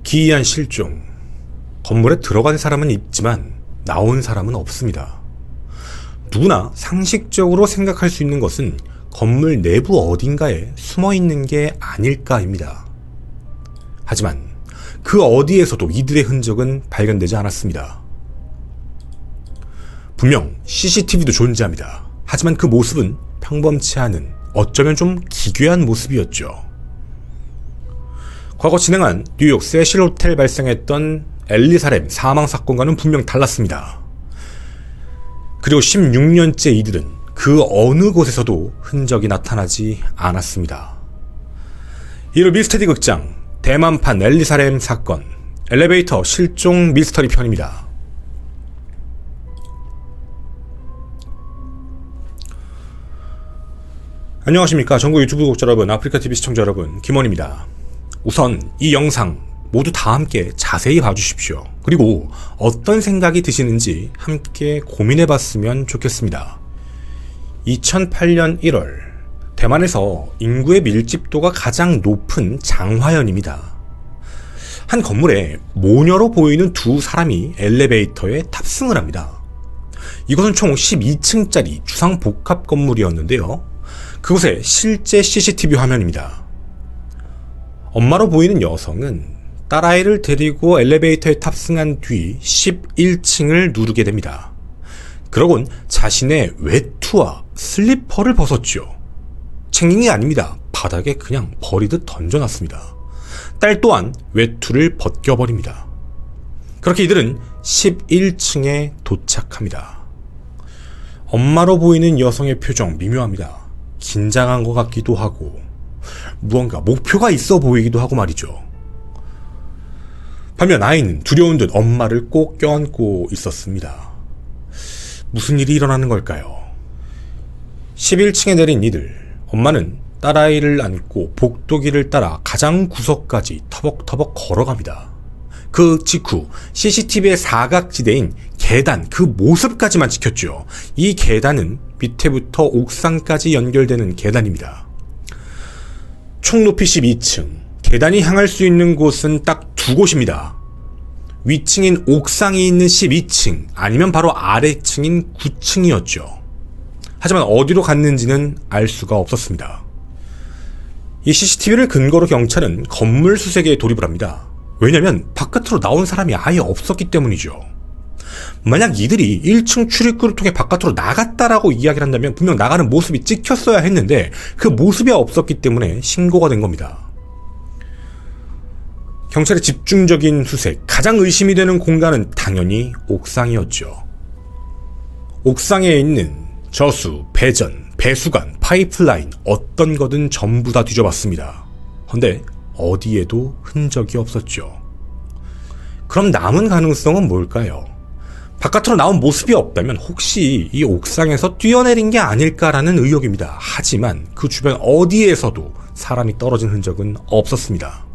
기이한 실종. 건물에 들어간 사람은 있지만 나온 사람은 없습니다. 누구나 상식적으로 생각할 수 있는 것은 건물 내부 어딘가에 숨어 있는 게 아닐까입니다. 하지만 그 어디에서도 이들의 흔적은 발견되지 않았습니다. 분명 CCTV도 존재합니다. 하지만 그 모습은 평범치 않은, 어쩌면 좀 기괴한 모습이었죠. 과거 진행한 뉴욕 세실 호텔 발생했던 엘리 사렘 사망 사건과는 분명 달랐습니다. 그리고 16년째 이들은 그 어느 곳에서도 흔적이 나타나지 않았습니다. 이로 미스테리 극장 대만판 엘리 사렘 사건 엘리베이터 실종 미스터리 편입니다. 안녕하십니까. 전국 유튜브 구독자 여러분, 아프리카TV 시청자 여러분, 김원입니다. 우선 이 영상 모두 다 함께 자세히 봐주십시오. 그리고 어떤 생각이 드시는지 함께 고민해봤으면 좋겠습니다. 2008년 1월 대만에서 인구의 밀집도가 가장 높은 장화현입니다. 한 건물에 모녀로 보이는 두 사람이 엘리베이터에 탑승을 합니다. 이것은 총 12층짜리 주상복합 건물이었는데요. 그곳의 실제 CCTV 화면입니다. 엄마로 보이는 여성은 딸아이를 데리고 엘리베이터에 탑승한 뒤 11층을 누르게 됩니다. 그러곤 자신의 외투와 슬리퍼를 벗었죠. 챙긴 게 아닙니다. 바닥에 그냥 버리듯 던져놨습니다. 딸 또한 외투를 벗겨버립니다. 그렇게 이들은 11층에 도착합니다. 엄마로 보이는 여성의 표정 미묘합니다. 긴장한 것 같기도 하고 무언가 목표가 있어 보이기도 하고 말이죠. 반면 아이는 두려운 듯 엄마를 꼭 껴안고 있었습니다. 무슨 일이 일어나는 걸까요? 11층에 내린 이들, 엄마는 딸아이를 안고 복도길을 따라 가장 구석까지 터벅터벅 걸어갑니다. 그 직후 CCTV의 사각지대인 계단, 그 모습까지만 지켰죠. 이 계단은 밑에부터 옥상까지 연결되는 계단입니다. 총 높이 12층, 계단이 향할 수 있는 곳은 딱 두 곳입니다. 위층인 옥상이 있는 12층, 아니면 바로 아래층인 9층이었죠. 하지만 어디로 갔는지는 알 수가 없었습니다. 이 CCTV를 근거로 경찰은 건물 수색에 돌입을 합니다. 왜냐면 바깥으로 나온 사람이 아예 없었기 때문이죠. 만약 이들이 1층 출입구를 통해 바깥으로 나갔다라고 이야기를 한다면 분명 나가는 모습이 찍혔어야 했는데 그 모습이 없었기 때문에 신고가 된 겁니다. 경찰의 집중적인 수색, 가장 의심이 되는 공간은 당연히 옥상이었죠. 옥상에 있는 저수, 배전, 배수관, 파이프라인, 어떤 거든 전부 다 뒤져봤습니다. 그런데 어디에도 흔적이 없었죠. 그럼 남은 가능성은 뭘까요? 바깥으로 나온 모습이 없다면 혹시 이 옥상에서 뛰어내린 게 아닐까라는 의혹입니다. 하지만 그 주변 어디에서도 사람이 떨어진 흔적은 없었습니다.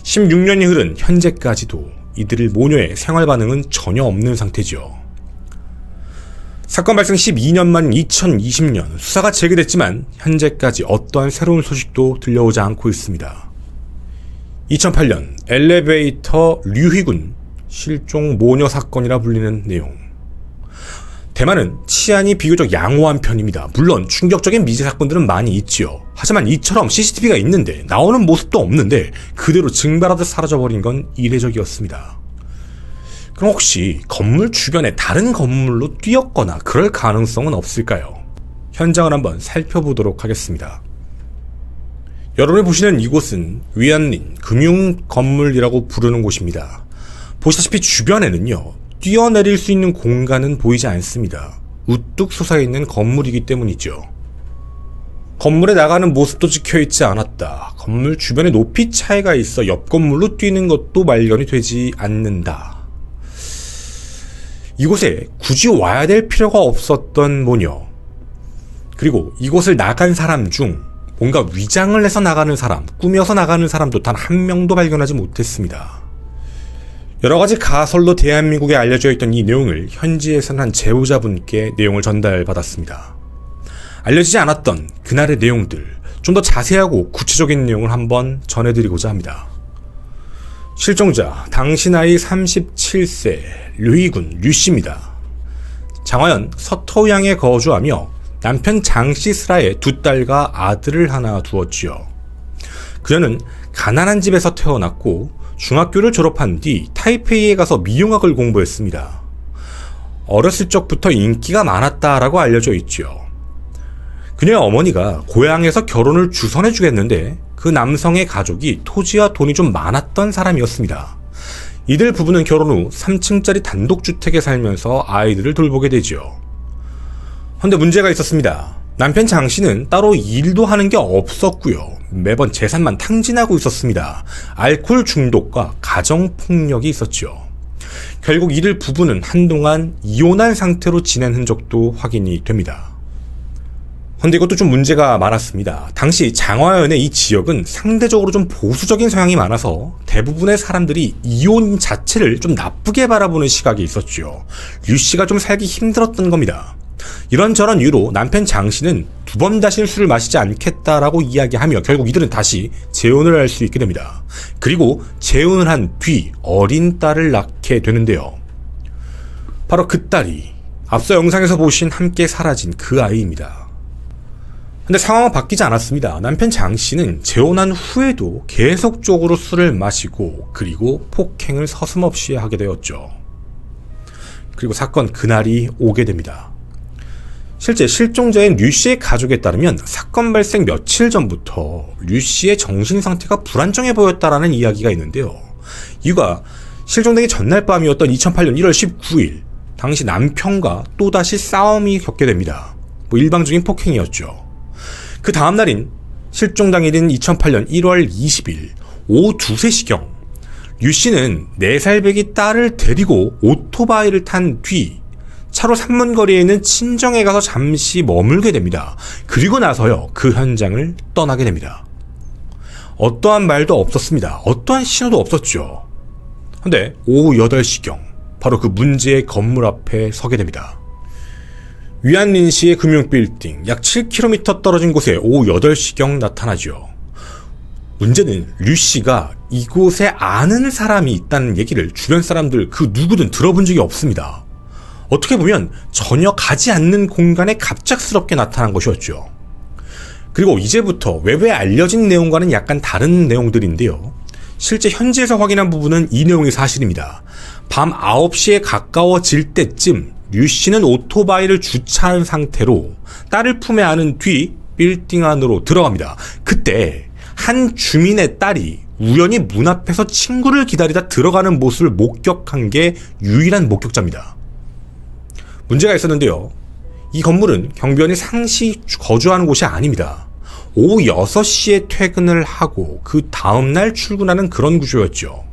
16년이 흐른 현재까지도 이들의 모녀의 생활 반응은 전혀 없는 상태죠. 사건 발생 12년 만인 2020년 수사가 재개됐지만 현재까지 어떠한 새로운 소식도 들려오지 않고 있습니다. 2008년 엘리베이터 류희군 실종 모녀 사건이라 불리는 내용. 대만은 치안이 비교적 양호한 편입니다. 물론 충격적인 미제 사건들은 많이 있지요. 하지만 이처럼 CCTV가 있는데 나오는 모습도 없는데 그대로 증발하듯 사라져버린 건 이례적이었습니다. 그럼 혹시 건물 주변에 다른 건물로 뛰었거나 그럴 가능성은 없을까요? 현장을 한번 살펴보도록 하겠습니다. 여러분이 보시는 이곳은 위안린 금융건물이라고 부르는 곳입니다. 보시다시피 주변에는요, 뛰어내릴 수 있는 공간은 보이지 않습니다. 우뚝 솟아있는 건물이기 때문이죠. 건물에 나가는 모습도 찍혀있지 않았다. 건물 주변에 높이 차이가 있어 옆 건물로 뛰는 것도 발견이 되지 않는다. 이곳에 굳이 와야 될 필요가 없었던 모녀. 그리고 이곳을 나간 사람 중 뭔가 위장을 해서 나가는 사람, 꾸며서 나가는 사람도 단 한 명도 발견하지 못했습니다. 여러가지 가설로 대한민국에 알려져 있던 이 내용을 현지에서는 한 제보자분께 내용을 전달받았습니다. 알려지지 않았던 그날의 내용들, 좀 더 자세하고 구체적인 내용을 한번 전해드리고자 합니다. 실종자, 당시 나이 37세 류이군 류씨입니다. 장화현 서터우양에 거주하며 남편 장씨 슬하에 2딸과 아들을 하나 두었지요. 그녀는 가난한 집에서 태어났고 중학교를 졸업한 뒤 타이페이에 가서 미용학을 공부했습니다. 어렸을 적부터 인기가 많았다라고 알려져 있죠. 그녀의 어머니가 고향에서 결혼을 주선해 주겠는데 그 남성의 가족이 토지와 돈이 좀 많았던 사람이었습니다. 이들 부부는 결혼 후 3층짜리 단독주택에 살면서 아이들을 돌보게 되죠. 그런데 문제가 있었습니다. 남편 장 씨는 따로 일도 하는 게 없었고요. 매번 재산만 탕진하고 있었습니다. 알코올 중독과 가정폭력이 있었죠. 결국 이들 부부는 한동안 이혼한 상태로 지낸 흔적도 확인이 됩니다. 그런데 이것도 좀 문제가 많았습니다. 당시 장화현의 이 지역은 상대적으로 좀 보수적인 성향이 많아서 대부분의 사람들이 이혼 자체를 좀 나쁘게 바라보는 시각이 있었죠. 류 씨가 좀 살기 힘들었던 겁니다. 이런저런 이유로 남편 장 씨는 2번 다시는 술을 마시지 않겠다라고 이야기하며 결국 이들은 다시 재혼을 할 수 있게 됩니다. 그리고 재혼을 한 뒤 어린 딸을 낳게 되는데요. 바로 그 딸이 앞서 영상에서 보신 함께 사라진 그 아이입니다. 근데 상황은 바뀌지 않았습니다. 남편 장 씨는 재혼한 후에도 계속적으로 술을 마시고 그리고 폭행을 서슴없이 하게 되었죠. 그리고 사건 그날이 오게 됩니다. 실제 실종자인 류 씨의 가족에 따르면 사건 발생 며칠 전부터 류 씨의 정신 상태가 불안정해 보였다라는 이야기가 있는데요. 이유가 실종되기 전날 밤이었던 2008년 1월 19일 당시 남편과 또다시 싸움이 겪게 됩니다. 일방적인 폭행이었죠. 그 다음날인 실종 당일인 2008년 1월 20일 오후 2-3시경 류 씨는 4살배기 딸을 데리고 오토바이를 탄 뒤 차로 3분 거리에 있는 친정에 가서 잠시 머물게 됩니다. 그리고 나서요 그 현장을 떠나게 됩니다. 어떠한 말도 없었습니다. 어떠한 신호도 없었죠. 근데 오후 8시경 바로 그 문제의 건물 앞에 서게 됩니다. 위안린시의 금융빌딩 약 7km 떨어진 곳에 오후 8시경 나타나죠. 문제는 류 씨가 이곳에 아는 사람이 있다는 얘기를 주변 사람들 그 누구든 들어본 적이 없습니다. 어떻게 보면 전혀 가지 않는 공간에 갑작스럽게 나타난 것이었죠. 그리고 이제부터 외부에 알려진 내용과는 약간 다른 내용들인데요. 실제 현지에서 확인한 부분은 이 내용이 사실입니다. 밤 9시에 가까워질 때쯤 류 씨는 오토바이를 주차한 상태로 딸을 품에 안은 뒤 빌딩 안으로 들어갑니다. 그때 한 주민의 딸이 우연히 문 앞에서 친구를 기다리다 들어가는 모습을 목격한 게 유일한 목격자입니다. 문제가 있었는데요. 이 건물은 경비원이 상시 거주하는 곳이 아닙니다. 오후 6시에 퇴근을 하고 그 다음날 출근하는 그런 구조였죠.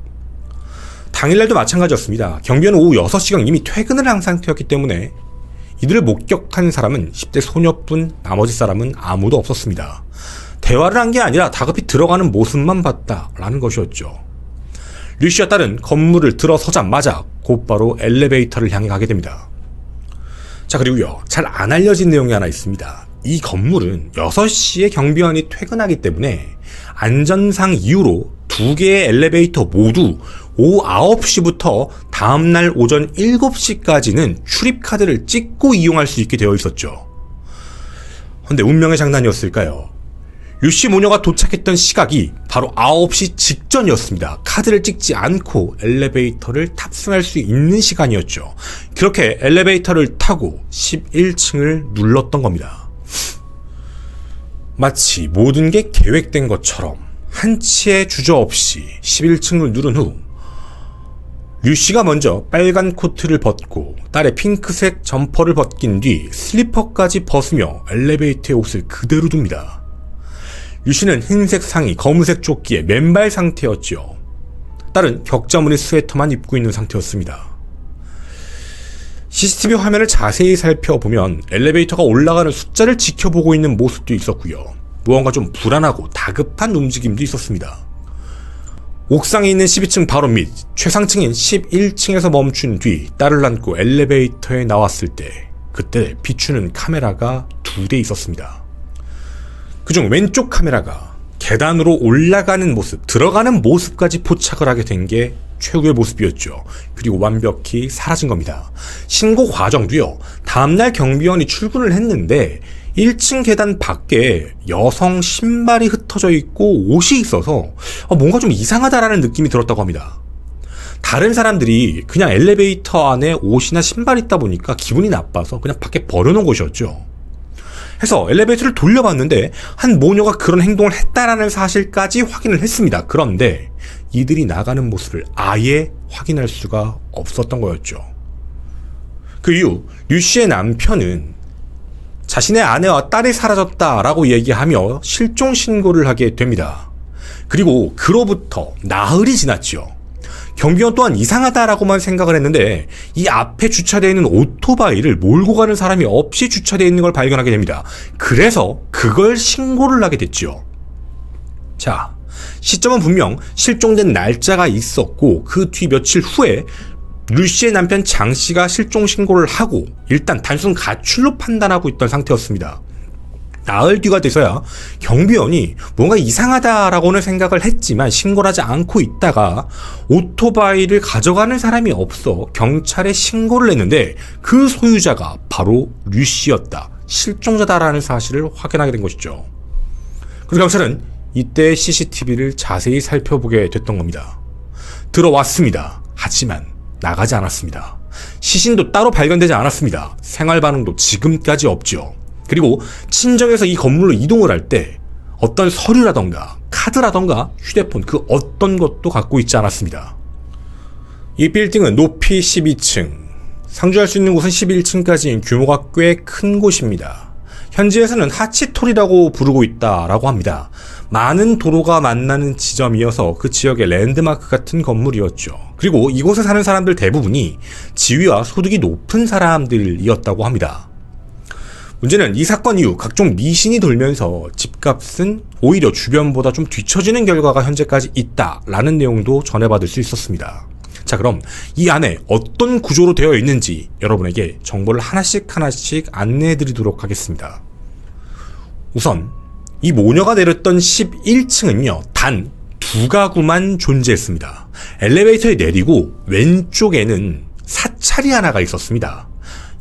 당일날도 마찬가지였습니다. 경비원은 오후 6시경 이미 퇴근을 한 상태였기 때문에 이들을 목격한 사람은 10대 소녀뿐 나머지 사람은 아무도 없었습니다. 대화를 한 게 아니라 다급히 들어가는 모습만 봤다라는 것이었죠. 류 씨와 딸은 건물을 들어서자마자 곧바로 엘리베이터를 향해 가게 됩니다. 자, 그리고요, 잘 안 알려진 내용이 하나 있습니다. 이 건물은 6시에 경비원이 퇴근하기 때문에 안전상 이유로 2개의 엘리베이터 모두 오후 9시부터 다음날 오전 7시까지는 출입카드를 찍고 이용할 수 있게 되어 있었죠. 그런데 운명의 장난이었을까요? 류씨 모녀가 도착했던 시각이 바로 9시 직전이었습니다. 카드를 찍지 않고 엘리베이터를 탑승할 수 있는 시간이었죠. 그렇게 엘리베이터를 타고 11층을 눌렀던 겁니다. 마치 모든 게 계획된 것처럼 한치의 주저없이 11층을 누른 후 류씨가 먼저 빨간 코트를 벗고 딸의 핑크색 점퍼를 벗긴 뒤 슬리퍼까지 벗으며 엘리베이터에 옷을 그대로 둡니다. 류씨는 흰색 상의, 검은색 조끼에 맨발 상태였죠. 딸은 격자무늬 스웨터만 입고 있는 상태였습니다. CCTV 화면을 자세히 살펴보면 엘리베이터가 올라가는 숫자를 지켜보고 있는 모습도 있었고요. 무언가 좀 불안하고 다급한 움직임도 있었습니다. 옥상에 있는 12층 바로 밑 최상층인 11층에서 멈춘 뒤 딸을 안고 엘리베이터에 나왔을 때 그때 비추는 카메라가 2대 있었습니다. 그중 왼쪽 카메라가 계단으로 올라가는 모습, 들어가는 모습까지 포착을 하게 된 게 최후의 모습이었죠. 그리고 완벽히 사라진 겁니다. 신고 과정도요. 다음날 경비원이 출근을 했는데 1층 계단 밖에 여성 신발이 흩어져 있고 옷이 있어서 뭔가 좀 이상하다라는 느낌이 들었다고 합니다. 다른 사람들이 그냥 엘리베이터 안에 옷이나 신발이 있다 보니까 기분이 나빠서 그냥 밖에 버려놓은 것이었죠. 해서 엘리베이터를 돌려봤는데 한 모녀가 그런 행동을 했다라는 사실까지 확인을 했습니다. 그런데 이들이 나가는 모습을 아예 확인할 수가 없었던 거였죠. 그 이후 류씨의 남편은 자신의 아내와 딸이 사라졌다라고 얘기하며 실종 신고를 하게 됩니다. 그리고 그로부터 나흘이 지났죠. 경비원 또한 이상하다라고만 생각을 했는데 이 앞에 주차되어 있는 오토바이를 몰고 가는 사람이 없이 주차되어 있는 걸 발견하게 됩니다. 그래서 그걸 신고를 하게 됐죠. 자, 시점은 분명 실종된 날짜가 있었고 그 뒤 며칠 후에 류씨의 남편 장씨가 실종 신고를 하고 일단 단순 가출로 판단하고 있던 상태였습니다. 나흘 뒤가 돼서야 경비원이 뭔가 이상하다라고는 생각을 했지만 신고를 하지 않고 있다가 오토바이를 가져가는 사람이 없어 경찰에 신고를 했는데 그 소유자가 바로 류씨였다. 실종자다라는 사실을 확인하게 된 것이죠. 그리고 경찰은 이때 CCTV를 자세히 살펴보게 됐던 겁니다. 들어왔습니다. 하지만 나가지 않았습니다. 시신도 따로 발견되지 않았습니다. 생활 반응도 지금까지 없죠. 그리고 친정에서 이 건물로 이동을 할 때 어떤 서류라던가 카드라던가 휴대폰 그 어떤 것도 갖고 있지 않았습니다. 이 빌딩은 높이 12층, 상주할 수 있는 곳은 11층까지인 규모가 꽤 큰 곳입니다. 현지에서는 하치톨이라고 부르고 있다라고 합니다. 많은 도로가 만나는 지점이어서 그 지역의 랜드마크 같은 건물이었죠. 그리고 이곳에 사는 사람들 대부분이 지위와 소득이 높은 사람들이었다고 합니다. 문제는 이 사건 이후 각종 미신이 돌면서 집값은 오히려 주변보다 좀 뒤처지는 결과가 현재까지 있다라는 내용도 전해받을 수 있었습니다. 자, 그럼 이 안에 어떤 구조로 되어 있는지 여러분에게 정보를 하나씩 안내해드리도록 하겠습니다. 우선 이 모녀가 내렸던 11층은요 단 2가구만 존재했습니다. 엘리베이터에 내리고 왼쪽에는 사찰이 하나가 있었습니다.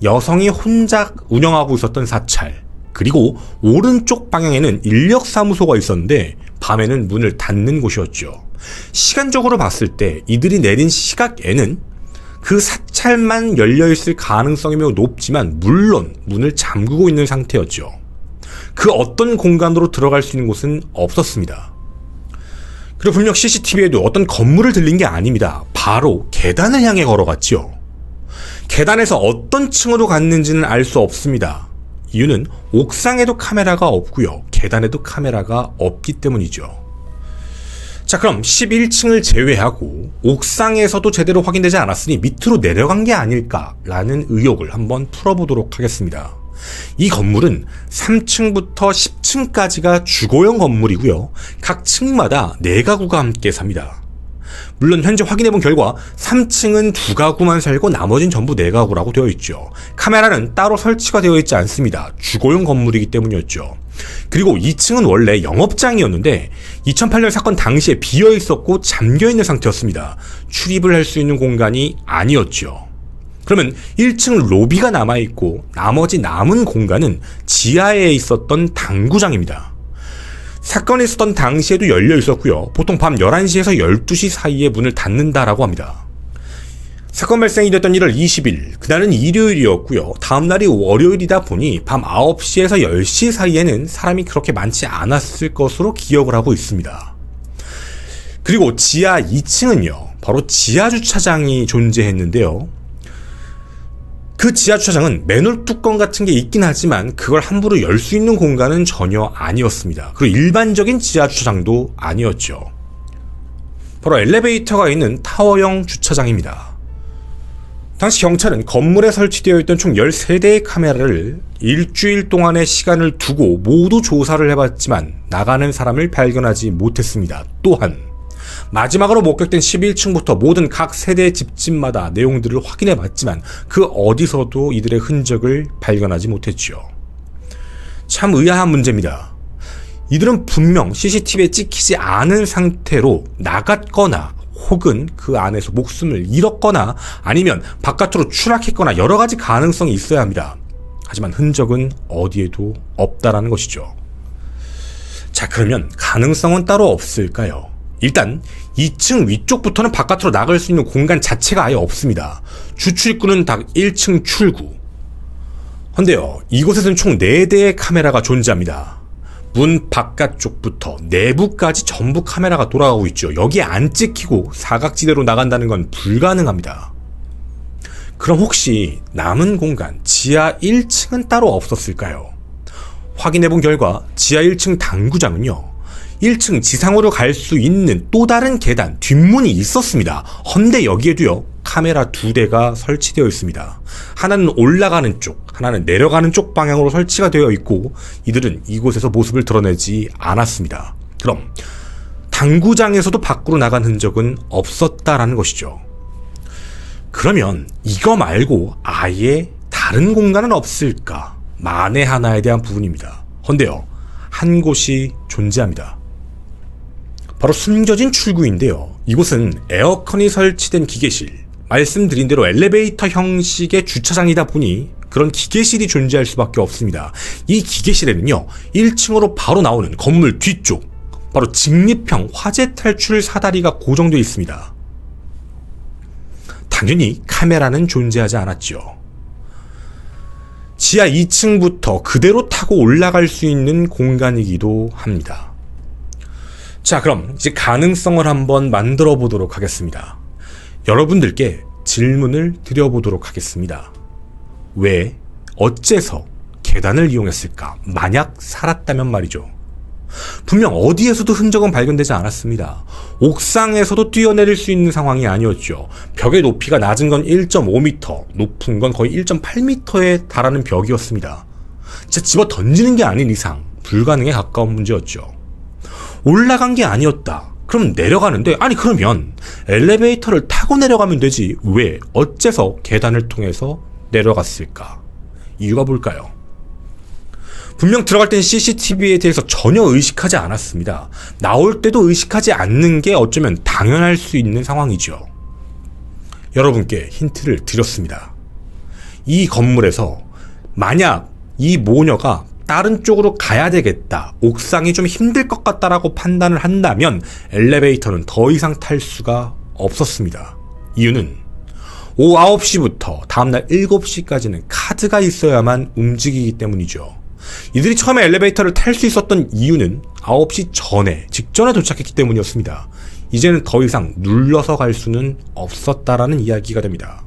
여성이 혼자 운영하고 있었던 사찰, 그리고 오른쪽 방향에는 인력사무소가 있었는데 밤에는 문을 닫는 곳이었죠. 시간적으로 봤을 때 이들이 내린 시각에는 그 사찰만 열려있을 가능성이 매우 높지만 물론 문을 잠그고 있는 상태였죠. 그 어떤 공간으로 들어갈 수 있는 곳은 없었습니다. 그리고 분명 CCTV에도 어떤 건물을 들린 게 아닙니다. 바로 계단을 향해 걸어갔죠. 계단에서 어떤 층으로 갔는지는 알 수 없습니다. 이유는 옥상에도 카메라가 없고요. 계단에도 카메라가 없기 때문이죠. 자, 그럼 11층을 제외하고 옥상에서도 제대로 확인되지 않았으니 밑으로 내려간 게 아닐까라는 의혹을 한번 풀어보도록 하겠습니다. 이 건물은 3층부터 10층까지가 주거용 건물이고요. 각 층마다 4가구가 함께 삽니다. 물론 현재 확인해본 결과 3층은 2가구만 살고 나머진 전부 4가구라고 되어 있죠. 카메라는 따로 설치가 되어 있지 않습니다. 주거용 건물이기 때문이었죠. 그리고 2층은 원래 영업장이었는데 2008년 사건 당시에 비어 있었고 잠겨 있는 상태였습니다. 출입을 할 수 있는 공간이 아니었죠. 그러면 1층 로비가 남아있고 나머지 남은 공간은 지하에 있었던 당구장입니다. 사건이 있었던 당시에도 열려 있었고요. 보통 밤 11시에서 12시 사이에 문을 닫는다라고 합니다. 사건 발생이 됐던 1월 20일, 그날은 일요일이었고요. 다음날이 월요일이다 보니 밤 9시에서 10시 사이에는 사람이 그렇게 많지 않았을 것으로 기억을 하고 있습니다. 그리고 지하 2층은요, 바로 지하주차장이 존재했는데요. 그 지하주차장은 맨홀 뚜껑 같은 게 있긴 하지만 그걸 함부로 열 수 있는 공간은 전혀 아니었습니다. 그리고 일반적인 지하주차장도 아니었죠. 바로 엘리베이터가 있는 타워형 주차장입니다. 당시 경찰은 건물에 설치되어 있던 총 13대의 카메라를 일주일 동안의 시간을 두고 모두 조사를 해봤지만 나가는 사람을 발견하지 못했습니다. 또한 마지막으로 목격된 11층부터 모든 각 세대의 집집마다 내용들을 확인해봤지만 그 어디서도 이들의 흔적을 발견하지 못했죠. 참 의아한 문제입니다. 이들은 분명 CCTV에 찍히지 않은 상태로 나갔거나 혹은 그 안에서 목숨을 잃었거나 아니면 바깥으로 추락했거나 여러 가지 가능성이 있어야 합니다. 하지만 흔적은 어디에도 없다라는 것이죠. 자, 그러면 가능성은 따로 없을까요? 일단 2층 위쪽부터는 바깥으로 나갈 수 있는 공간 자체가 아예 없습니다. 주출입구는 딱 1층 출구. 근데요, 이곳에서는 총 4대의 카메라가 존재합니다. 문 바깥쪽부터 내부까지 전부 카메라가 돌아가고 있죠. 여기에 안 찍히고 사각지대로 나간다는 건 불가능합니다. 그럼 혹시 남은 공간 지하 1층은 따로 없었을까요? 확인해본 결과 지하 1층 당구장은요, 1층 지상으로 갈 수 있는 또 다른 계단 뒷문이 있었습니다. 헌데 여기에도요, 카메라 2대가 설치되어 있습니다. 하나는 올라가는 쪽, 하나는 내려가는 쪽 방향으로 설치가 되어 있고 이들은 이곳에서 모습을 드러내지 않았습니다. 그럼 당구장에서도 밖으로 나간 흔적은 없었다라는 것이죠. 그러면 이거 말고 아예 다른 공간은 없을까? 만에 하나에 대한 부분입니다. 헌데요, 한 곳이 존재합니다. 바로 숨겨진 출구인데요. 이곳은 에어컨이 설치된 기계실, 말씀드린 대로 엘리베이터 형식의 주차장이다 보니 그런 기계실이 존재할 수밖에 없습니다. 이 기계실에는요, 1층으로 바로 나오는 건물 뒤쪽, 바로 직립형 화재 탈출 사다리가 고정되어 있습니다. 당연히 카메라는 존재하지 않았죠. 지하 2층부터 그대로 타고 올라갈 수 있는 공간이기도 합니다. 자, 그럼 이제 가능성을 한번 만들어 보도록 하겠습니다. 여러분들께 질문을 드려보도록 하겠습니다. 왜, 어째서 계단을 이용했을까? 만약 살았다면 말이죠. 분명 어디에서도 흔적은 발견되지 않았습니다. 옥상에서도 뛰어내릴 수 있는 상황이 아니었죠. 벽의 높이가 낮은 건 1.5m, 높은 건 거의 1.8m에 달하는 벽이었습니다. 진짜 집어 던지는 게 아닌 이상 불가능에 가까운 문제였죠. 올라간 게 아니었다. 그럼 내려가는데, 아니 그러면 엘리베이터를 타고 내려가면 되지 왜, 어째서 계단을 통해서 내려갔을까? 이유가 뭘까요? 분명 들어갈 땐 CCTV에 대해서 전혀 의식하지 않았습니다. 나올 때도 의식하지 않는 게 어쩌면 당연할 수 있는 상황이죠. 여러분께 힌트를 드렸습니다. 이 건물에서 만약 이 모녀가 다른 쪽으로 가야 되겠다, 옥상이 좀 힘들 것 같다라고 판단을 한다면 엘리베이터는 더 이상 탈 수가 없었습니다. 이유는 오후 9시부터 다음날 7시까지는 카드가 있어야만 움직이기 때문이죠. 이들이 처음에 엘리베이터를 탈 수 있었던 이유는 9시 직전에 도착했기 때문이었습니다. 이제는 더 이상 눌러서 갈 수는 없었다라는 이야기가 됩니다.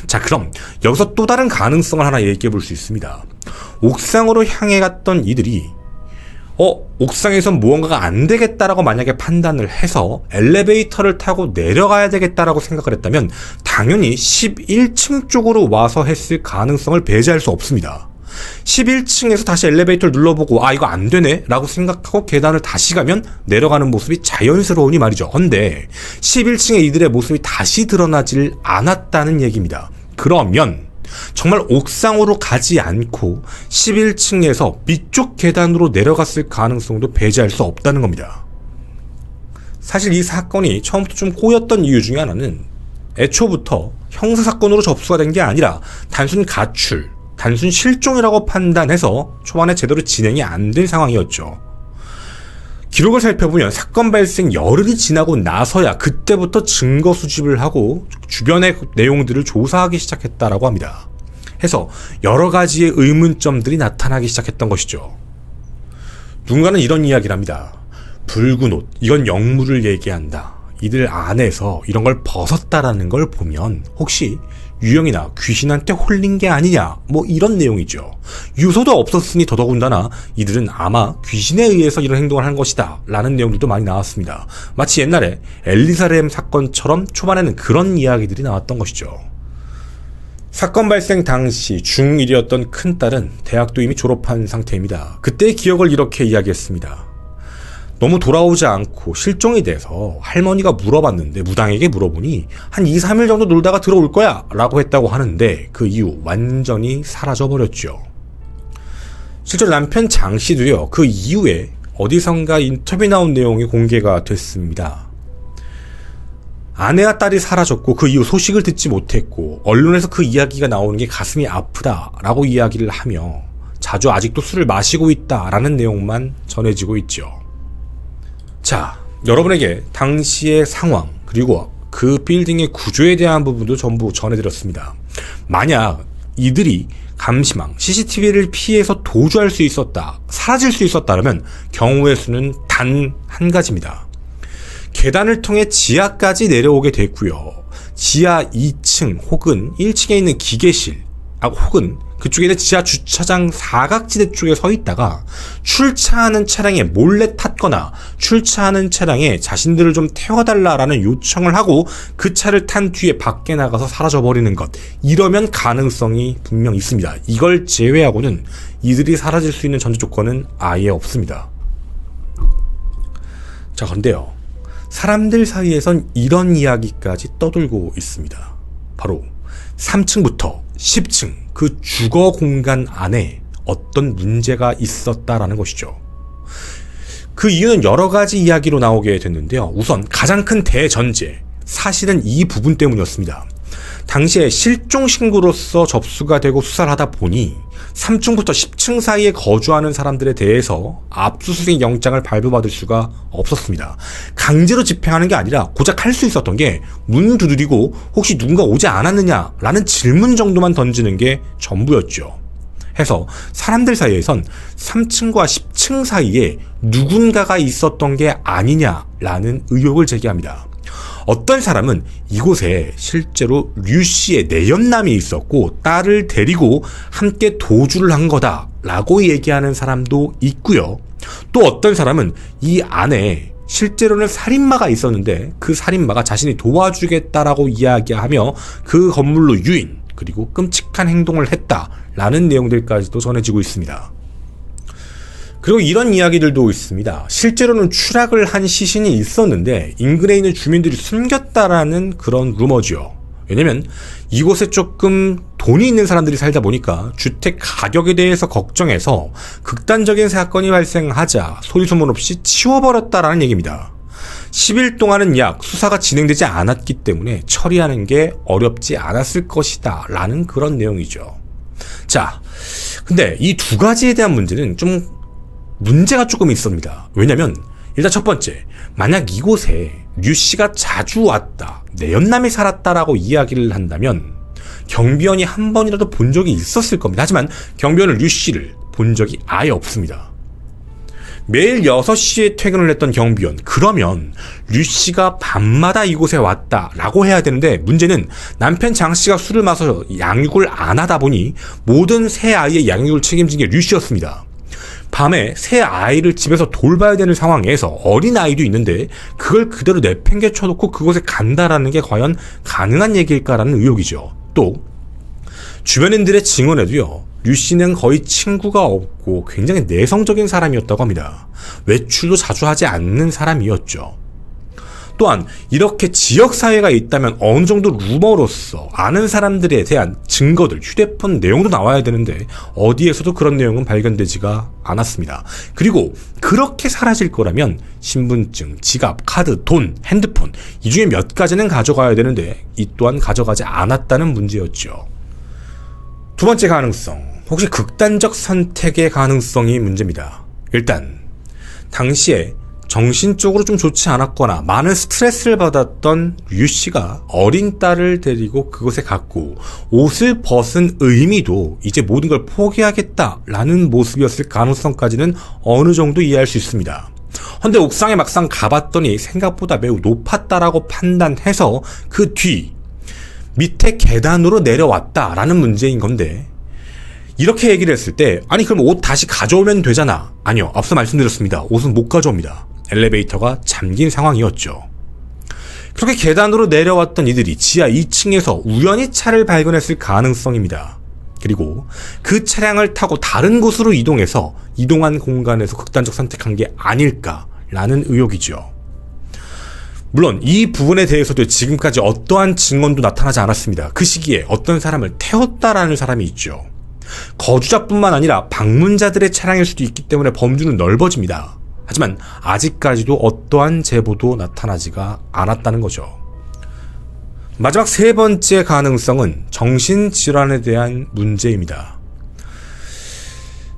자, 그럼 여기서 또 다른 가능성을 하나 얘기해 볼 수 있습니다. 옥상으로 향해 갔던 이들이 옥상에선 무언가가 안 되겠다라고 만약에 판단을 해서 엘리베이터를 타고 내려가야 되겠다라고 생각을 했다면 당연히 11층 쪽으로 와서 했을 가능성을 배제할 수 없습니다. 11층에서 다시 엘리베이터를 눌러보고 이거 안 되네 라고 생각하고 계단을 다시 가면 내려가는 모습이 자연스러우니 말이죠. 근데 11층에 이들의 모습이 다시 드러나질 않았다는 얘기입니다. 그러면 정말 옥상으로 가지 않고 11층에서 밑쪽 계단으로 내려갔을 가능성도 배제할 수 없다는 겁니다. 사실 이 사건이 처음부터 좀 꼬였던 이유 중에 하나는 애초부터 형사사건으로 접수가 된 게 아니라 단순 가출, 단순 실종이라고 판단해서 초반에 제대로 진행이 안 된 상황이었죠. 기록을 살펴보면 사건 발생 열흘이 지나고 나서야 그때부터 증거 수집을 하고 주변의 내용들을 조사하기 시작했다라고 합니다. 해서 여러 가지의 의문점들이 나타나기 시작했던 것이죠. 누군가는 이런 이야기를 합니다. 붉은 옷, 이건 영물을 얘기한다. 이들 안에서 이런 걸 벗었다라는 걸 보면 혹시 유령이나 귀신한테 홀린 게 아니냐, 이런 내용이죠. 유서도 없었으니 더더군다나 이들은 아마 귀신에 의해서 이런 행동을 한 것이다 라는 내용들도 많이 나왔습니다. 마치 옛날에 엘리사 램 사건처럼 초반에는 그런 이야기들이 나왔던 것이죠. 사건 발생 당시 중1이었던 큰딸은 대학도 이미 졸업한 상태입니다. 그때의 기억을 이렇게 이야기했습니다. 너무 돌아오지 않고 실종이 돼서 할머니가 물어봤는데, 무당에게 물어보니 한 2-3일 정도 놀다가 들어올 거야 라고 했다고 하는데 그 이후 완전히 사라져버렸죠. 실제로 남편 장씨도요, 그 이후에 어디선가 인터뷰 나온 내용이 공개가 됐습니다. 아내와 딸이 사라졌고 그 이후 소식을 듣지 못했고 언론에서 그 이야기가 나오는 게 가슴이 아프다라고 이야기를 하며 자주 아직도 술을 마시고 있다라는 내용만 전해지고 있죠. 자, 여러분에게 당시의 상황 그리고 그 빌딩의 구조에 대한 부분도 전부 전해드렸습니다. 만약 이들이 감시망, CCTV를 피해서 도주할 수 있었다, 사라질 수 있었다면 경우의 수는 단 한 가지입니다. 계단을 통해 지하까지 내려오게 됐고요. 지하 2층 혹은 1층에 있는 기계실, 혹은 그쪽에 있는 지하 주차장 사각지대 쪽에 서 있다가 출차하는 차량에 몰래 탔거나 출차하는 차량에 자신들을 좀 태워달라라는 요청을 하고 그 차를 탄 뒤에 밖에 나가서 사라져버리는 것. 이러면 가능성이 분명 있습니다. 이걸 제외하고는 이들이 사라질 수 있는 전제 조건은 아예 없습니다. 자, 그런데요. 사람들 사이에선 이런 이야기까지 떠돌고 있습니다. 바로 3층부터 10층 그 주거 공간 안에 어떤 문제가 있었다라는 것이죠. 그 이유는 여러 가지 이야기로 나오게 됐는데요. 우선 가장 큰 대전제, 사실은 이 부분 때문이었습니다. 당시에 실종 신고로서 접수가 되고 수사를 하다 보니 3층부터 10층 사이에 거주하는 사람들에 대해서 압수수색 영장을 발부받을 수가 없었습니다. 강제로 집행하는 게 아니라 고작 할 수 있었던 게 문 두드리고 혹시 누군가 오지 않았느냐라는 질문 정도만 던지는 게 전부였죠. 해서 사람들 사이에선 3층과 10층 사이에 누군가가 있었던 게 아니냐라는 의혹을 제기합니다. 어떤 사람은 이곳에 실제로 류 씨의 내연남이 있었고 딸을 데리고 함께 도주를 한 거다라고 얘기하는 사람도 있고요. 또 어떤 사람은 이 안에 실제로는 살인마가 있었는데 그 살인마가 자신이 도와주겠다라고 이야기하며 그 건물로 유인 그리고 끔찍한 행동을 했다라는 내용들까지도 전해지고 있습니다. 그리고 이런 이야기들도 있습니다. 실제로는 추락을 한 시신이 있었는데 인근에 있는 주민들이 숨겼다라는 그런 루머죠. 왜냐면 이곳에 조금 돈이 있는 사람들이 살다 보니까 주택 가격에 대해서 걱정해서 극단적인 사건이 발생하자 소리소문 없이 치워버렸다라는 얘기입니다. 10일 동안은 약 수사가 진행되지 않았기 때문에 처리하는 게 어렵지 않았을 것이다 라는 그런 내용이죠. 자, 근데 이 두 가지에 대한 문제는 문제가 조금 있습니다. 왜냐면 일단 첫 번째, 만약 이곳에 류 씨가 자주 왔다, 내연남이 살았다라고 이야기를 한다면 경비원이 한 번이라도 본 적이 있었을 겁니다. 하지만 경비원은 류 씨를 본 적이 아예 없습니다. 매일 6시에 퇴근을 했던 경비원, 그러면 류 씨가 밤마다 이곳에 왔다라고 해야 되는데 문제는 남편 장 씨가 술을 마셔서 양육을 안 하다 보니 모든 새 아이의 양육을 책임진 게 류 씨였습니다. 밤에 새 아이를 집에서 돌봐야 되는 상황에서 어린 아이도 있는데 그걸 그대로 내팽개쳐놓고 그곳에 간다라는 게 과연 가능한 얘기일까라는 의혹이죠. 또 주변인들의 증언에도요, 류 씨는 거의 친구가 없고 굉장히 내성적인 사람이었다고 합니다. 외출도 자주 하지 않는 사람이었죠. 또한 이렇게 지역사회가 있다면 어느 정도 루머로서 아는 사람들에 대한 증거들, 휴대폰 내용도 나와야 되는데 어디에서도 그런 내용은 발견되지가 않았습니다. 그리고 그렇게 사라질 거라면 신분증, 지갑, 카드, 돈, 핸드폰 이 중에 몇 가지는 가져가야 되는데 이 또한 가져가지 않았다는 문제였죠. 두 번째 가능성, 혹시 극단적 선택의 가능성이 문제입니다. 일단 당시에 정신적으로 좀 좋지 않았거나 많은 스트레스를 받았던 류 씨가 어린 딸을 데리고 그곳에 갔고 옷을 벗은 의미도 이제 모든 걸 포기하겠다라는 모습이었을 가능성까지는 어느 정도 이해할 수 있습니다. 근데 옥상에 막상 가봤더니 생각보다 매우 높았다라고 판단해서 그 뒤 밑에 계단으로 내려왔다라는 문제인 건데, 이렇게 얘기를 했을 때 아니 그럼 옷 다시 가져오면 되잖아. 아니요, 앞서 말씀드렸습니다. 옷은 못 가져옵니다. 엘리베이터가 잠긴 상황이었죠. 그렇게 계단으로 내려왔던 이들이 지하 2층에서 우연히 차를 발견했을 가능성입니다. 그리고 그 차량을 타고 다른 곳으로 이동한 공간에서 극단적 선택한 게 아닐까라는 의혹이죠. 물론 이 부분에 대해서도 지금까지 어떠한 증언도 나타나지 않았습니다. 그 시기에 어떤 사람을 태웠다라는 사람이 있죠. 거주자뿐만 아니라 방문자들의 차량일 수도 있기 때문에 범주는 넓어집니다. 하지만 아직까지도 어떠한 제보도 나타나지가 않았다는 거죠. 마지막 세 번째 가능성은 정신질환에 대한 문제입니다.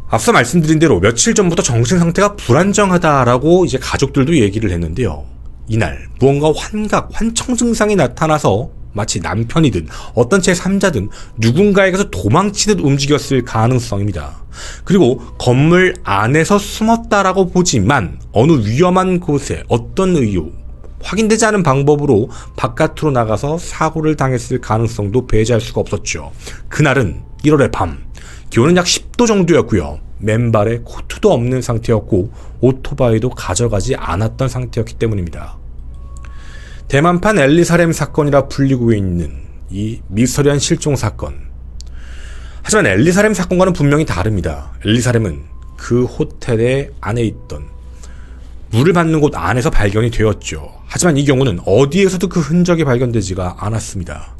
앞서 말씀드린 대로 며칠 전부터 정신 상태가 불안정하다라고 이제 가족들도 얘기를 했는데요. 이날 무언가 환청 증상이 나타나서 마치 남편이든 어떤 제3자든 누군가에게서 도망치듯 움직였을 가능성입니다. 그리고 건물 안에서 숨었다라고 보지만 어느 위험한 곳에 어떤 이유, 확인되지 않은 방법으로 바깥으로 나가서 사고를 당했을 가능성도 배제할 수가 없었죠. 그날은 1월의 밤, 기온은 약 10도 정도였고요. 맨발에 코트도 없는 상태였고 오토바이도 가져가지 않았던 상태였기 때문입니다. 대만판 엘리 살렘 사건이라 불리고 있는 이 미스터리한 실종 사건. 하지만 엘리 살렘 사건과는 분명히 다릅니다. 엘리 살렘은 그 호텔의 안에 있던 물을 받는 곳 안에서 발견이 되었죠. 하지만 이 경우는 어디에서도 그 흔적이 발견되지가 않았습니다.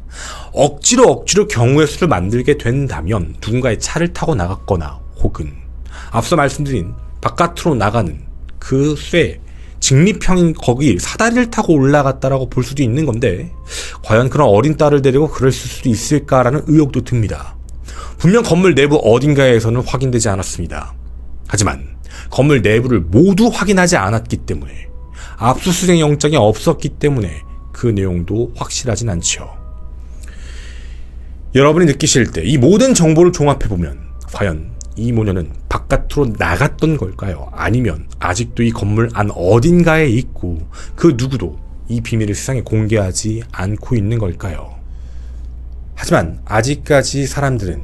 억지로 경우의 수를 만들게 된다면 누군가의 차를 타고 나갔거나 혹은 앞서 말씀드린 바깥으로 나가는 그 쇠, 직립형인 거기 사다리를 타고 올라갔다라고 볼 수도 있는 건데 과연 그런 어린 딸을 데리고 그럴 수도 있을까라는 의혹도 듭니다. 분명 건물 내부 어딘가에서는 확인되지 않았습니다. 하지만 건물 내부를 모두 확인하지 않았기 때문에 압수수색 영장이 없었기 때문에 그 내용도 확실하진 않죠. 여러분이 느끼실 때 이 모든 정보를 종합해보면 과연 이 모녀는 바깥으로 나갔던 걸까요? 아니면 아직도 이 건물 안 어딘가에 있고 그 누구도 이 비밀을 세상에 공개하지 않고 있는 걸까요? 하지만 아직까지 사람들은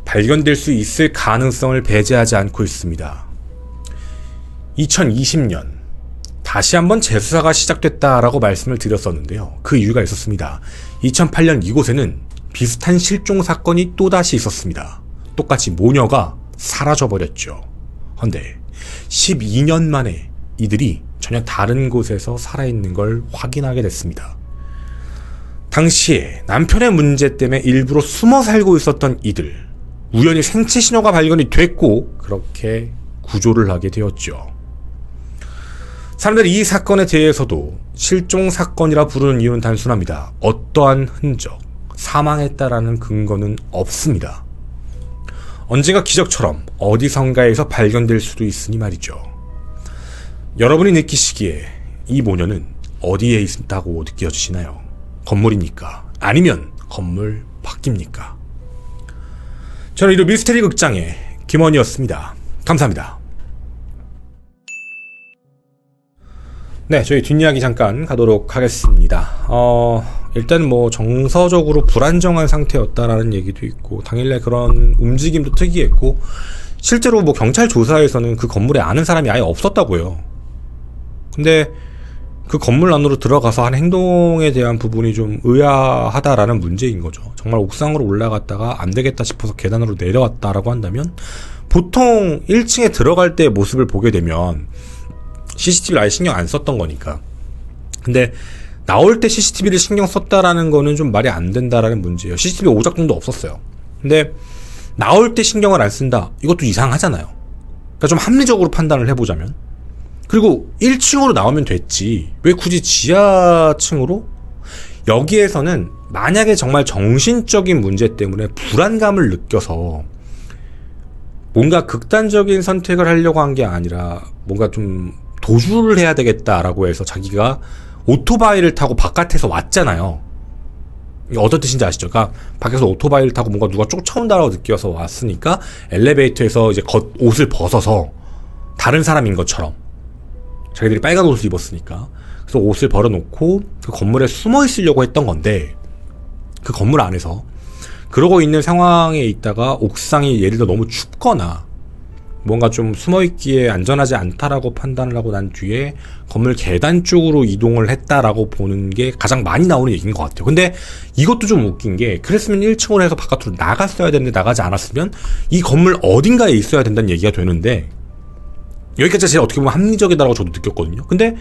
발견될 수 있을 가능성을 배제하지 않고 있습니다. 2020년 다시 한번 재수사가 시작됐다라고 말씀을 드렸었는데요. 그 이유가 있었습니다. 2008년 이곳에는 비슷한 실종 사건이 또다시 있었습니다. 똑같이 모녀가 사라져버렸죠. 헌데 12년 만에 이들이 전혀 다른 곳에서 살아있는 걸 확인하게 됐습니다. 당시에 남편의 문제 때문에 일부러 숨어 살고 있었던 이들, 우연히 생체 신호가 발견이 됐고 그렇게 구조를 하게 되었죠. 사람들이 이 사건에 대해서도 실종 사건이라 부르는 이유는 단순합니다. 어떠한 흔적, 사망했다라는 근거는 없습니다. 언젠가 기적처럼 어디선가에서 발견될 수도 있으니 말이죠. 여러분이 느끼시기에 이 모녀는 어디에 있다고 느껴지시나요? 건물입니까? 아니면 건물 밖입니까? 저는 이로 미스테리 극장의 김원희였습니다. 감사합니다. 네, 저희 뒷이야기 잠깐 가도록 하겠습니다. 일단 뭐 정서적으로 불안정한 상태였다라는 얘기도 있고 당일날 그런 움직임도 특이했고 실제로 뭐 경찰 조사에서는 그 건물에 아는 사람이 아예 없었다고요. 근데 그 건물 안으로 들어가서 한 행동에 대한 부분이 좀 의아하다라는 문제인 거죠. 정말 옥상으로 올라갔다가 안 되겠다 싶어서 계단으로 내려왔다라고 한다면 보통 1층에 들어갈 때의 모습을 보게 되면 CCTV를 아예 신경 안 썼던 거니까. 근데 나올 때 CCTV를 신경 썼다라는 거는 좀 말이 안 된다라는 문제예요. CCTV 오작동도 없었어요. 근데 나올 때 신경을 안 쓴다. 이것도 이상하잖아요. 그러니까 좀 합리적으로 판단을 해보자면. 그리고 1층으로 나오면 됐지. 왜 굳이 지하층으로? 여기에서는 만약에 정말 정신적인 문제 때문에 불안감을 느껴서 뭔가 극단적인 선택을 하려고 한 게 아니라 뭔가 좀 도주를 해야 되겠다라고 해서 자기가 오토바이를 타고 바깥에서 왔잖아요. 이게 어떤 뜻인지 아시죠? 그러니까 밖에서 오토바이를 타고 뭔가 누가 쫓아온다라고 느껴서 왔으니까 엘리베이터에서 이제 옷을 벗어서 다른 사람인 것처럼 자기들이 빨간 옷을 입었으니까 그래서 옷을 벌어놓고 그 건물에 숨어 있으려고 했던 건데 그 건물 안에서 그러고 있는 상황에 있다가 옥상이 예를 들어 너무 춥거나 뭔가 좀 숨어있기에 안전하지 않다라고 판단을 하고 난 뒤에 건물 계단 쪽으로 이동을 했다라고 보는 게 가장 많이 나오는 얘기인 것 같아요. 근데 이것도 좀 웃긴 게 그랬으면 1층으로 해서 바깥으로 나갔어야 되는데 나가지 않았으면 이 건물 어딘가에 있어야 된다는 얘기가 되는데 여기까지 제가 어떻게 보면 합리적이다라고 저도 느꼈거든요. 근데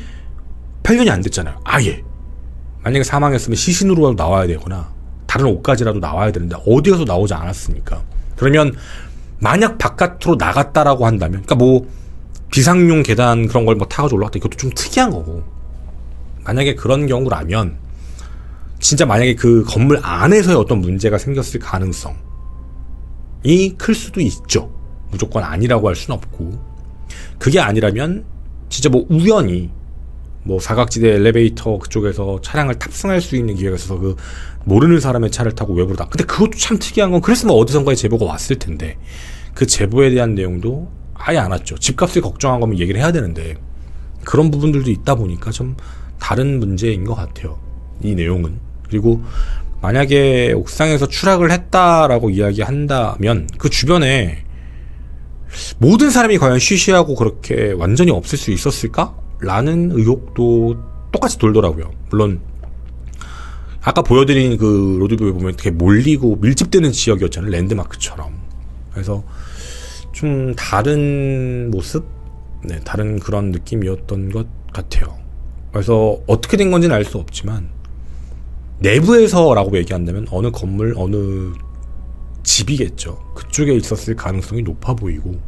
8년이 안 됐잖아요. 아예. 만약에 사망했으면 시신으로 나와야 되거나 다른 옷까지라도 나와야 되는데 어디에서 나오지 않았으니까. 그러면 만약 바깥으로 나갔다라고 한다면, 그러니까 뭐 비상용 계단 그런 걸 뭐 타가지고 올라갔다. 이것도 좀 특이한 거고. 만약에 그런 경우라면 진짜 만약에 그 건물 안에서의 어떤 문제가 생겼을 가능성이 클 수도 있죠. 무조건 아니라고 할 수는 없고. 그게 아니라면 진짜 뭐 우연히 뭐 사각지대 엘리베이터 그쪽에서 차량을 탑승할 수 있는 기회가 있어서 그 모르는 사람의 차를 타고 외부로 나. 근데 그것도 참 특이한 건 그랬으면 어디선가에 제보가 왔을 텐데 그 제보에 대한 내용도 아예 안 왔죠. 집값을 걱정한 거면 얘기를 해야 되는데 그런 부분들도 있다 보니까 좀 다른 문제인 것 같아요. 이 내용은. 그리고 만약에 옥상에서 추락을 했다라고 이야기한다면 그 주변에 모든 사람이 과연 쉬쉬하고 그렇게 완전히 없을 수 있었을까? 라는 의혹도 똑같이 돌더라고요. 물론 아까 보여드린 그 로드뷰에 보면 되게 몰리고 밀집되는 지역이었잖아요. 랜드마크처럼. 그래서 좀 다른 모습? 네, 다른 그런 느낌이었던 것 같아요. 그래서 어떻게 된 건지는 알 수 없지만 내부에서라고 얘기한다면 어느 건물, 어느 집이겠죠. 그쪽에 있었을 가능성이 높아 보이고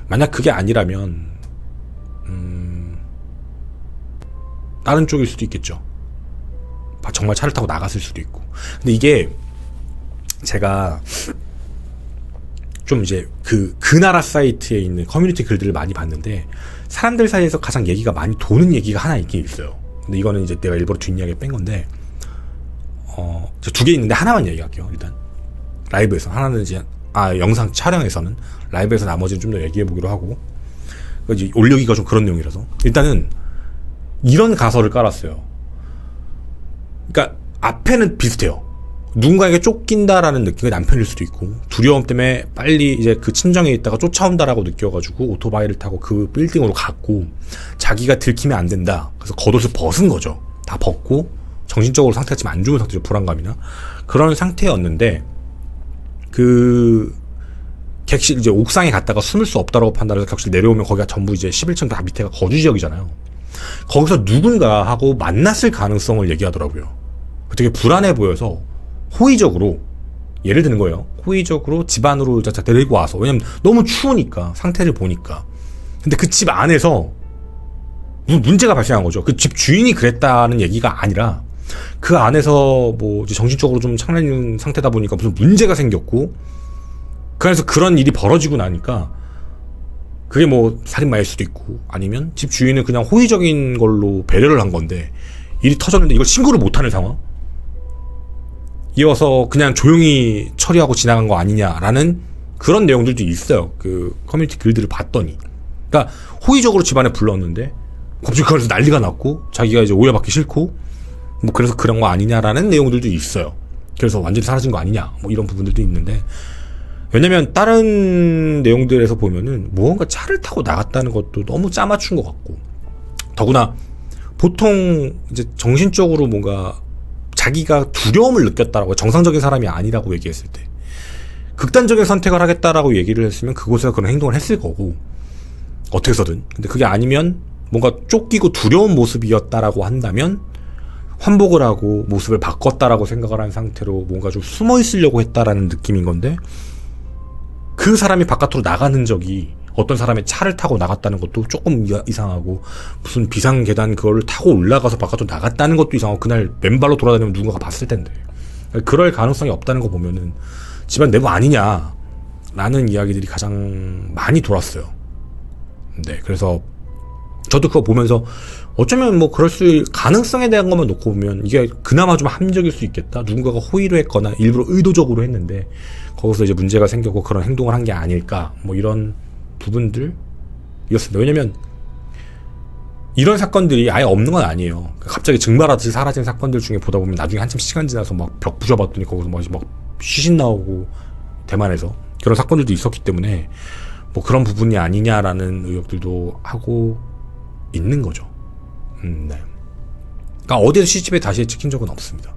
만약 그게 아니라면 다른 쪽일 수도 있겠죠. 정말 차를 타고 나갔을 수도 있고. 근데 이게 제가 좀 이제 그 나라 사이트에 있는 커뮤니티 글들을 많이 봤는데 사람들 사이에서 가장 얘기가 많이 도는 얘기가 하나 있긴 있어요. 근데 이거는 이제 내가 일부러 뒷이야기 뺀 건데 두 개 있는데 하나만 얘기할게요. 일단 라이브에서 하나는 이제 영상 촬영에서는 라이브에서 나머지는 좀 더 얘기해 보기로 하고 이제 올리기가 좀 그런 내용이라서 일단은 이런 가설을 깔았어요. 그러니까 앞에는 비슷해요. 누군가에게 쫓긴다라는 느낌이 남편일 수도 있고 두려움 때문에 빨리 이제 그 친정에 있다가 쫓아온다라고 느껴가지고 오토바이를 타고 그 빌딩으로 갔고 자기가 들키면 안 된다. 그래서 겉옷을 벗은 거죠. 다 벗고 정신적으로 상태가 지금 안 좋은 상태죠. 불안감이나 그런 상태였는데 그 객실 이제 옥상에 갔다가 숨을 수 없다라고 판단해서 객실 내려오면 거기가 전부 이제 11층 다 밑에가 거주 지역이잖아요. 거기서 누군가 하고 만났을 가능성을 얘기하더라고요. 되게 불안해 보여서 호의적으로 예를 드는 거예요. 호의적으로 집 안으로 데리고 와서 왜냐면 너무 추우니까 상태를 보니까. 근데 그 집 안에서 무슨 문제가 발생한 거죠. 그 집 주인이 그랬다는 얘기가 아니라 그 안에서 뭐 정신적으로 좀 창란인 상태다 보니까 무슨 문제가 생겼고 그래서 그런 일이 벌어지고 나니까 그게 뭐 살인마일 수도 있고 아니면 집 주인은 그냥 호의적인 걸로 배려를 한 건데 일이 터졌는데 이걸 신고를 못하는 상황? 이어서 그냥 조용히 처리하고 지나간 거 아니냐라는 그런 내용들도 있어요. 그 커뮤니티 글들을 봤더니. 그러니까 호의적으로 집안에 불렀는데 갑자기 그래서 난리가 났고 자기가 이제 오해받기 싫고 뭐 그래서 그런 거 아니냐라는 내용들도 있어요. 그래서 완전히 사라진 거 아니냐 뭐 이런 부분들도 있는데 왜냐면 다른 내용들에서 보면은 무언가 차를 타고 나갔다는 것도 너무 짜맞춘 것 같고 더구나 보통 이제 정신적으로 뭔가 자기가 두려움을 느꼈다라고 정상적인 사람이 아니라고 얘기했을 때 극단적인 선택을 하겠다라고 얘기를 했으면 그곳에서 그런 행동을 했을 거고 어떻게 해서든 근데 그게 아니면 뭔가 쫓기고 두려운 모습이었다라고 한다면 환복을 하고 모습을 바꿨다라고 생각을 한 상태로 뭔가 좀 숨어 있으려고 했다라는 느낌인 건데 그 사람이 바깥으로 나가는 적이 어떤 사람의 차를 타고 나갔다는 것도 조금 이상하고 무슨 비상계단 그걸 타고 올라가서 바깥으로 나갔다는 것도 이상하고 그날 맨발로 돌아다니면 누군가가 봤을 텐데 그럴 가능성이 없다는 거 보면은 집안 내부 아니냐라는 이야기들이 가장 많이 돌았어요. 네, 그래서 저도 그거 보면서 어쩌면 뭐 그럴 수 가능성에 대한 것만 놓고 보면 이게 그나마 좀 합리적일 수 있겠다. 누군가가 호의로 했거나 일부러 의도적으로 했는데 거기서 이제 문제가 생겼고 그런 행동을 한 게 아닐까 뭐 이런 부분들이었습니다. 왜냐면 이런 사건들이 아예 없는 건 아니에요. 갑자기 증발하듯이 사라진 사건들 중에 보다 보면 나중에 한참 시간 지나서 막 벽 부셔봤더니 거기서 막 시신 나오고 대만에서 그런 사건들도 있었기 때문에 뭐 그런 부분이 아니냐라는 의혹들도 하고 있는 거죠. 네. 그러니까 어디에서 CCTV에 다시 찍힌 적은 없습니다.